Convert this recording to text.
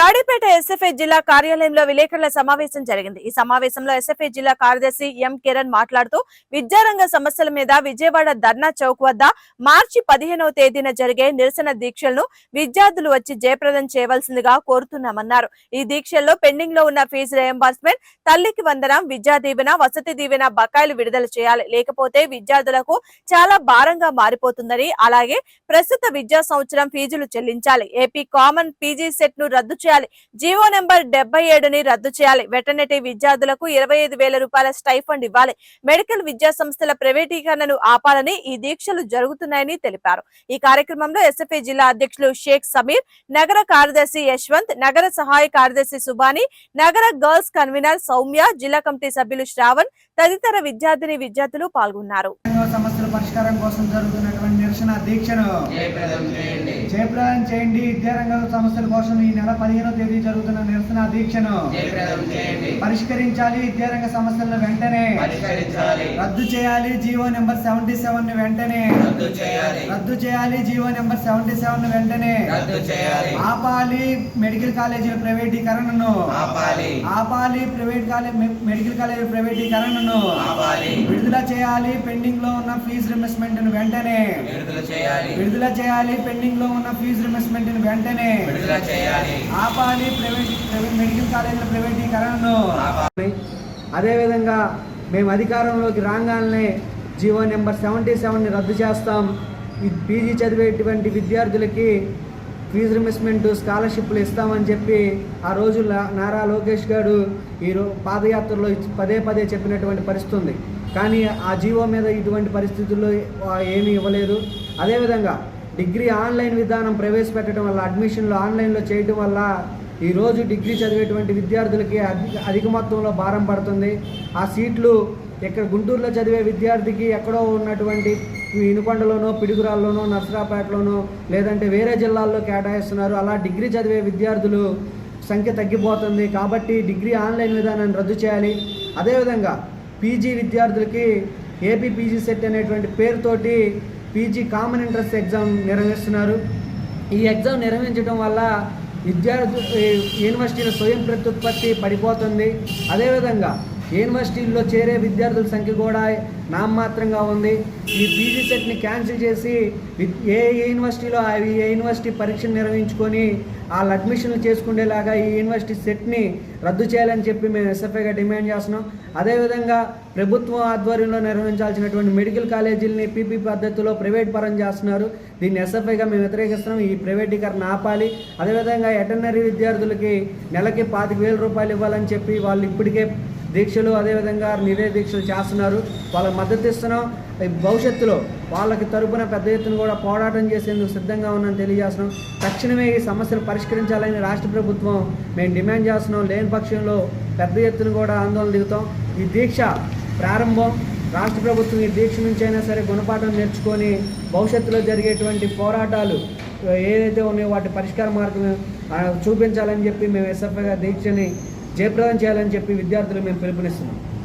Naidupeta SFI జిల్లా కార్యాలయంలో విలేకరుల సమావేశం జరిగింది. ఈ సమావేశంలో ఎస్ఎఫ్ఐ జిల్లా కార్యదర్శి ఎం కిరణ్ మాట్లాడుతూ విద్యారంగ సమస్యల మీద విజయవాడ ధర్నా చౌక్ వద్ద మార్చి 15వ తేదీన జరిగే నిరసన దీక్షలను విద్యార్థులు వచ్చి జయప్రదం చేయవలసిందిగా కోరుతున్నామన్నారు. ఈ దీక్షల్లో పెండింగ్ లో ఉన్న ఫీజు రియంబర్స్మెంట్, తల్లికి వందనం, విద్యా దీవెన, వసతి దీవెన బకాయిలు విడుదల చేయాలి. లేకపోతే విద్యార్థులకు చాలా భారంగా మారిపోతుందని, అలాగే ప్రస్తుత విద్యా సంవత్సరం ఫీజులు చెల్లించాలి. ఏపీ కామన్ పీజీ సెట్ ను రద్దు చేయాలి. జీవో నెంబర్ 77ని రద్దు చేయాలి. వెటర్నరీ విద్యార్థులకు 25,000 రూపాయల స్టైఫండ్ ఇవ్వాలి. మెడికల్ విద్యా సంస్థల ప్రైవేటీకరణను ఆపాలని ఈ దీక్షలు జరుగుతున్నాయని తెలిపారు. ఈ కార్యక్రమంలో ఎస్ఎఫ్ఐ జిల్లా అధ్యక్షులు షేక్ సమీర్, నగర కార్యదర్శి యశ్వంత్, నగర సహాయ కార్యదర్శి సుబాని, నగర గర్ల్స్ కన్వీనర్ సౌమ్య, జిల్లా కమిటీ సభ్యులు శ్రావణ్ తదితర విద్యార్థులు పాల్గొన్నారు. సమస్యల పరిష్కారం కోసం జరుగుతున్నటువంటి నిరసన దీక్షను జయప్రదం చేయండి. విద్యారంగ సమస్యల కోసం ఈ నెల 15వ తేదీ జరుగుతున్న నిరసన దీక్షను పరిష్కరించాలి. విద్యారంగ సమస్యలను వెంటనే రద్దు చేయాలి. జీవో నెంబర్ 77 వెంటనే రద్దు చేయాలి. జీవో నెంబర్ 77 వెంటనే ఆపాలి. మెడికల్ కాలేజీల ప్రైవేటీకరణను ఆపాలి. మెడికల్ కాలేజీల ప్రైవేటీకరణను విడుదల చేయాలి. పెండింగ్ లో ఉన్న ఫీజు రియంబర్స్మెంట్ ను వెంటనే విడుదల చేయాలి. పెండింగ్ లో ఉన్న ఫీజు రియంబర్స్మెంట్ ను వెంటనే ఆపాలి. మెడికల్ కాలేజీల ప్రైవేటీకరణను అదేవిధంగా మేము అధికారంలోకి రాగానే జీవో నెంబర్ 77ని రద్దు చేస్తాం. పీజీ చదివేటువంటి విద్యార్థులకి ఫీజు రియంబర్స్మెంట్, స్కాలర్షిప్లు ఇస్తామని చెప్పి ఆ రోజు నారా లోకేష్ గారు పాదయాత్రలో పదే చెప్పినటువంటి పరిస్థితి ఉంది. కానీ ఆ జీవో మీద ఇటువంటి పరిస్థితుల్లో ఏమీ ఇవ్వలేదు. అదేవిధంగా డిగ్రీ ఆన్లైన్ విధానం ప్రవేశపెట్టడం వల్ల, అడ్మిషన్లు ఆన్లైన్లో చేయడం వల్ల ఈరోజు డిగ్రీ చదివేటువంటి విద్యార్థులకి అధిక మొత్తంలో భారం పడుతుంది. ఆ సీట్లు ఇక్కడ గుంటూరులో చదివే విద్యార్థికి ఎక్కడో ఉన్నటువంటి ఇనుకొండలోనో, పిడుగురాల్లోనో, నర్సరాపేటలోనో లేదంటే వేరే జిల్లాల్లో కేటాయిస్తున్నారు. అలా డిగ్రీ చదివే విద్యార్థులు సంఖ్య తగ్గిపోతుంది. కాబట్టి డిగ్రీ ఆన్లైన్ విధానాన్ని రద్దు చేయాలి. అదేవిధంగా పీజీ విద్యార్థులకి ఏపీ పీజీ సెట్ అనేటువంటి పేరుతోటి పీజీ కామన్ ఎంట్రన్స్ ఎగ్జామ్ నిర్వహిస్తున్నారు. ఈ ఎగ్జామ్ నిర్వహించడం వల్ల యూనివర్సిటీల స్వయం ప్రత్యుత్పత్తి పడిపోతుంది. అదేవిధంగా యూనివర్సిటీల్లో చేరే విద్యార్థుల సంఖ్య కూడా నామమాత్రంగా ఉంది. ఈ పీజీ సెట్ని క్యాన్సిల్ చేసి ఏ యూనివర్సిటీలో అవి ఏ యూనివర్సిటీ పరీక్షలు నిర్వహించుకొని వాళ్ళు అడ్మిషన్లు చేసుకునేలాగా ఈ యూనివర్సిటీ సెట్ని రద్దు చేయాలని చెప్పి మేము ఎస్ఎఫ్ఐగా డిమాండ్ చేస్తున్నాం. అదేవిధంగా ప్రభుత్వం ఆధ్వర్యంలో నిర్వహించాల్సినటువంటి మెడికల్ కాలేజీలని పీపీ పద్ధతిలో ప్రైవేట్ పరం చేస్తున్నారు. దీన్ని ఎస్ఎఫ్ఐగా మేము వ్యతిరేకిస్తున్నాం. ఈ ప్రైవేటీకరణ ఆపాలి. అదేవిధంగా వెటర్నరీ విద్యార్థులకి నెలకి 25,000 రూపాయలు ఇవ్వాలని చెప్పి వాళ్ళు ఇప్పటికే దీక్షలు అదేవిధంగా దీక్షలు చేస్తున్నారు. వాళ్ళకి మద్దతు ఇస్తున్నాం. భవిష్యత్తులో వాళ్ళకి తరపున పెద్ద ఎత్తున కూడా పోరాటం చేసేందుకు సిద్ధంగా ఉన్నామని తెలియజేస్తున్నాం. తక్షణమే ఈ సమస్యలు పరిష్కరించాలని రాష్ట్ర ప్రభుత్వం మేము డిమాండ్ చేస్తున్నాం. లేని పక్షంలో పెద్ద ఎత్తున కూడా ఆందోళన దిగుతాం. ఈ దీక్ష ప్రారంభం. రాష్ట్ర ప్రభుత్వం ఈ దీక్ష నుంచి అయినా సరే గుణపాఠం నేర్చుకొని భవిష్యత్తులో జరిగేటువంటి పోరాటాలు ఏదైతే ఉన్నాయో వాటి పరిష్కార మార్గం చూపించాలని చెప్పి మేము ఎస్ఎఫ్ఐగా దీక్షని జయప్రదం చేయాలని చెప్పి విద్యార్థులు మేము పిలుపునిస్తున్నాం.